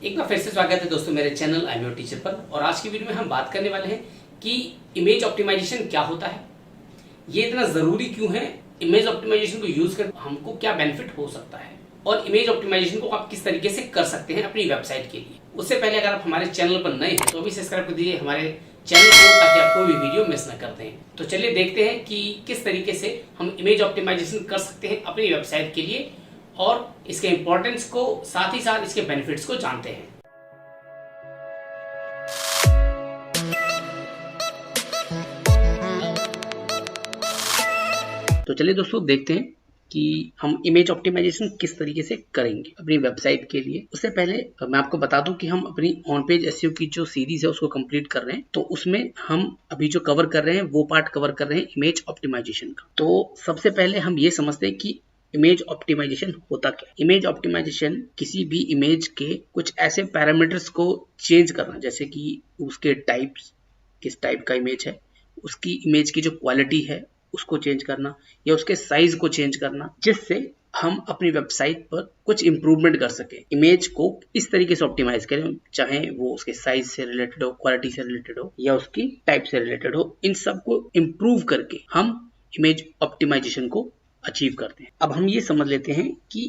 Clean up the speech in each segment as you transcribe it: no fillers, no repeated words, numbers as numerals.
एक बार फिर से स्वागत है दोस्तों मेरे channel I am your teacher पर। और आज की वीडियो में हम बात करने वाले हैं कि इमेज ऑप्टिमाइजेशन क्या होता है, ये इतना ज़रूरी क्यों है, इमेज ऑप्टिमाइजेशन को यूज़ कर हमको क्या बेनिफिट हो सकता है और इमेज ऑप्टिमाइजेशन को आप किस तरीके से कर सकते हैं अपनी वेबसाइट के लिए। उससे पहले अगर आप हमारे चैनल पर नए हैं तो अभी सब्सक्राइब कर दीजिए हमारे चैनल को, ताकि आप कोई भी वीडियो मिस न करते हैं। तो चलिए देखते हैं कि किस तरीके से हम इमेज ऑप्टिमाइजेशन कर सकते हैं अपनी वेबसाइट के लिए और इसके इंपॉर्टेंस को, साथ ही साथ इसके बेनिफिट्स को जानते हैं। तो चलिए दोस्तों देखते हैं कि हम इमेज ऑप्टिमाइजेशन किस तरीके से करेंगे अपनी वेबसाइट के लिए। उससे पहले मैं आपको बता दूं कि हम अपनी ऑन पेज एसईओ की जो सीरीज है उसको कंप्लीट कर रहे हैं। तो उसमें हम अभी जो कवर कर रहे हैं वो पार्ट कवर कर रहे हैं इमेज ऑप्टिमाइजेशन का। तो सबसे पहले हम ये समझते हैं कि इमेज ऑप्टिमाइजेशन होता क्या। इमेज ऑप्टिमाइजेशन किसी भी इमेज के कुछ ऐसे पैरामीटर्स को चेंज करना, जैसे कि उसके टाइप्स, किस टाइप का इमेज है, उसकी इमेज की जो क्वालिटी है उसको चेंज करना या उसके साइज को चेंज करना, जिससे हम अपनी वेबसाइट पर कुछ इंप्रूवमेंट कर सके। इमेज को इस तरीके से ऑप्टिमाइज करें, चाहे वो उसके साइज से रिलेटेड हो, क्वालिटी से रिलेटेड हो या उसकी टाइप से रिलेटेड हो, इन सब को इम्प्रूव करके हम इमेज ऑप्टिमाइजेशन को अचीव करते हैं। अब हम ये समझ लेते हैं कि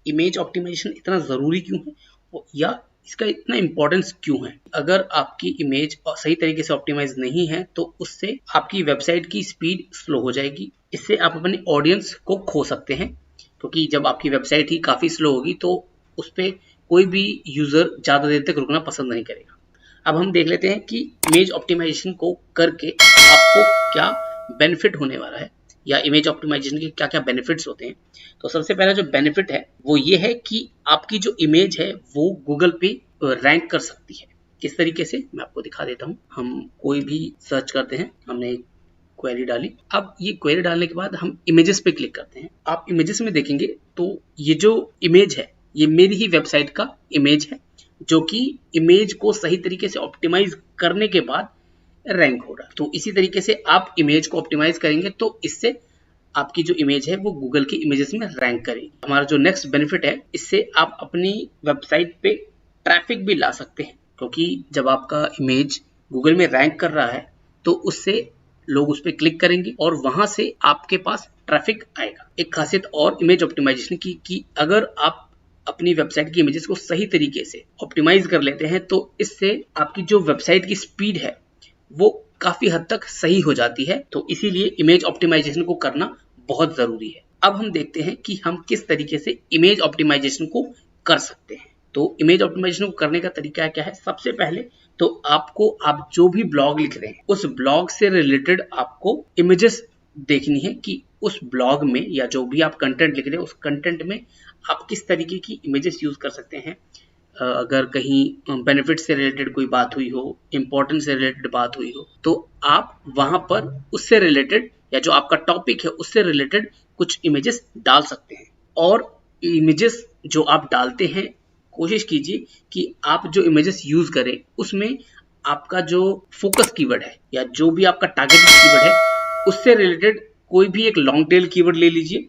इमेज ऑप्टिमाइजेशन इतना ज़रूरी क्यों है या इसका इतना इंपॉर्टेंस क्यों है। अगर आपकी इमेज सही तरीके से ऑप्टिमाइज नहीं है तो उससे आपकी वेबसाइट की स्पीड स्लो हो जाएगी। इससे आप अपनी ऑडियंस को खो सकते हैं, क्योंकि जब आपकी वेबसाइट ही काफ़ी स्लो होगी तो उस पर कोई भी यूज़र ज़्यादा देर तक रुकना पसंद नहीं करेगा। अब हम देख लेते हैं कि इमेज ऑप्टिमाइजेशन को करके आपको क्या बेनिफिट होने वाला है या इमेज ऑप्टिमाइजेशन के क्या क्या बेनिफिट्स होते हैं। तो सबसे पहला जो बेनिफिट है वो ये है कि आपकी जो इमेज है वो गूगल पे रैंक कर सकती है। किस तरीके से, मैं आपको दिखा देता हूँ। हम कोई भी सर्च करते हैं, हमने एक क्वेरी डाली। अब ये क्वेरी डालने के बाद हम इमेजेस पे क्लिक करते हैं। आप इमेजेस में देखेंगे तो ये जो इमेज है ये मेरी ही वेबसाइट का इमेज है, जो कि इमेज को सही तरीके से ऑप्टिमाइज करने के बाद रैंक हो रहा है। तो इसी तरीके से आप इमेज को ऑप्टिमाइज करेंगे तो इससे आपकी जो इमेज है वो गूगल की इमेजेस में रैंक करेगी। हमारा जो नेक्स्ट बेनिफिट है, इससे आप अपनी वेबसाइट पे ट्रैफिक भी ला सकते हैं, क्योंकि जब आपका इमेज गूगल में रैंक कर रहा है तो उससे लोग उस पर क्लिक करेंगे और वहां से आपके पास ट्रैफिक आएगा। एक खासियत और इमेज ऑप्टिमाइजेशन की कि अगर आप अपनी वेबसाइट की इमेजेस को सही तरीके से ऑप्टिमाइज कर लेते हैं तो इससे आपकी जो वेबसाइट की स्पीड है वो काफी हद तक सही हो जाती है। तो इसीलिए इमेज ऑप्टिमाइजेशन को करना बहुत जरूरी है। अब हम देखते हैं कि हम किस तरीके से इमेज ऑप्टिमाइजेशन को कर सकते हैं। तो इमेज ऑप्टिमाइजेशन को करने का तरीका क्या है। सबसे पहले तो आपको, आप जो भी ब्लॉग लिख रहे हैं उस ब्लॉग से रिलेटेड आपको इमेजेस देखनी है कि उस ब्लॉग में या जो भी आप कंटेंट लिख रहे हैं उस कंटेंट में आप किस तरीके की इमेजेस यूज कर सकते हैं। अगर कहीं बेनिफिट से रिलेटेड कोई बात हुई हो, इम्पोर्टेंस से रिलेटेड बात हुई हो, तो आप वहां पर उससे रिलेटेड या जो आपका टॉपिक है उससे रिलेटेड कुछ इमेजेस डाल सकते हैं। और इमेजेस जो आप डालते हैं, कोशिश कीजिए कि आप जो इमेजेस यूज करें उसमें आपका जो फोकस कीवर्ड है या जो भी आपका टारगेटेड कीवर्ड है उससे रिलेटेड कोई भी एक लॉन्ग टेल कीवर्ड ले लीजिए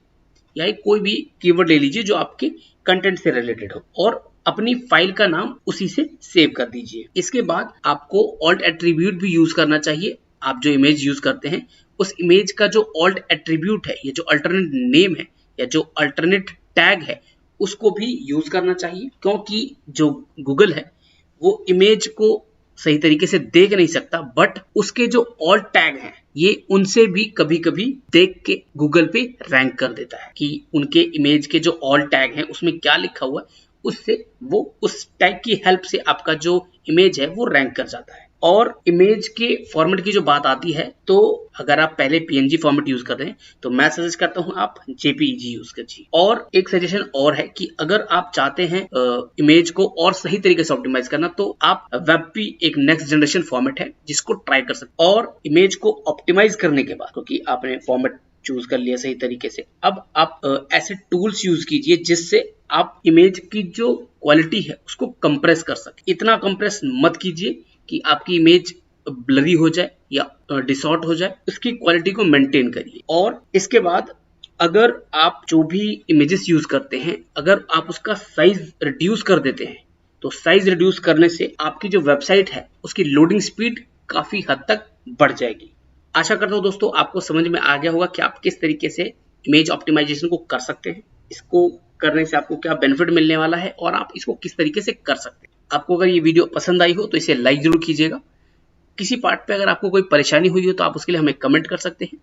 या एक कोई भी कीवर्ड ले लीजिए जो आपके कंटेंट से रिलेटेड हो और अपनी फाइल का नाम उसी से सेव कर दीजिए। इसके बाद आपको ऑल्ट एट्रीब्यूट भी यूज करना चाहिए। आप जो इमेज यूज करते हैं उस इमेज का जो ऑल्ट एट्रीब्यूट है, ये जो अल्टरनेट नेम है या जो अल्टरनेट टैग है, उसको भी यूज करना चाहिए, क्योंकि जो गूगल है वो इमेज को सही तरीके से देख नहीं सकता, बट उसके जो ऑल्ट टैग हैं ये उनसे भी कभी कभी देख के गूगल पे रैंक कर देता है कि उनके इमेज के जो ऑल्ट टैग हैं उसमें क्या लिखा हुआ है, उससे वो उस टैग की हेल्प से आपका जो इमेज है वो रैंक कर जाता है। और इमेज के फॉर्मेट की जो बात आती है, तो अगर आप पहले पीएनजी फॉर्मेट यूज कर रहे हैं तो मैं सजेस्ट करता हूं आप जेपीईजी यूज कीजिए। और एक सजेशन और है कि अगर आप चाहते हैं इमेज को और सही तरीके से ऑप्टिमाइज करना तो आप वेबपी एक नेक्स्ट जनरेशन फॉर्मेट है जिसको ट्राई कर सकते हैं। और इमेज को ऑप्टिमाइज करने के बाद, क्योंकि आपने फॉर्मेट चूज कर लिया सही तरीके से, अब आप ऐसे टूल्स यूज कीजिए जिससे आप इमेज की जो क्वालिटी है उसको कंप्रेस कर सके। इतना कंप्रेस मत कीजिए कि आपकी इमेज ब्लरी हो जाए या डिसॉर्ट हो जाए, उसकी क्वालिटी को मेंटेन करिए। और इसके बाद अगर आप जो भी इमेजेस यूज करते हैं, अगर आप उसका साइज रिड्यूस कर देते हैं तो साइज रिड्यूस करने से आपकी जो वेबसाइट है उसकी लोडिंग स्पीड काफी हद तक बढ़ जाएगी। आशा करता हूँ दोस्तों आपको समझ में आ गया होगा कि आप किस तरीके से इमेज ऑप्टिमाइजेशन को कर सकते हैं, इसको करने से आपको क्या बेनिफिट मिलने वाला है और आप इसको किस तरीके से कर सकते हैं। आपको अगर ये वीडियो पसंद आई हो तो इसे लाइक जरूर कीजिएगा। किसी पार्ट पे अगर आपको कोई परेशानी हुई हो तो आप उसके लिए हमें कमेंट कर सकते हैं।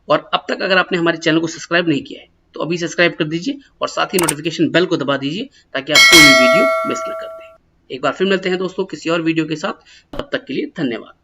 और अब तक अगर आपने हमारे चैनल को सब्सक्राइब नहीं किया है तो अभी सब्सक्राइब कर दीजिए और साथ ही नोटिफिकेशन बेल को दबा दीजिए ताकि आप कोई भी वीडियो मिस न कर दें। एक बार फिर मिलते हैं दोस्तों किसी और वीडियो के साथ, तब तक के लिए धन्यवाद।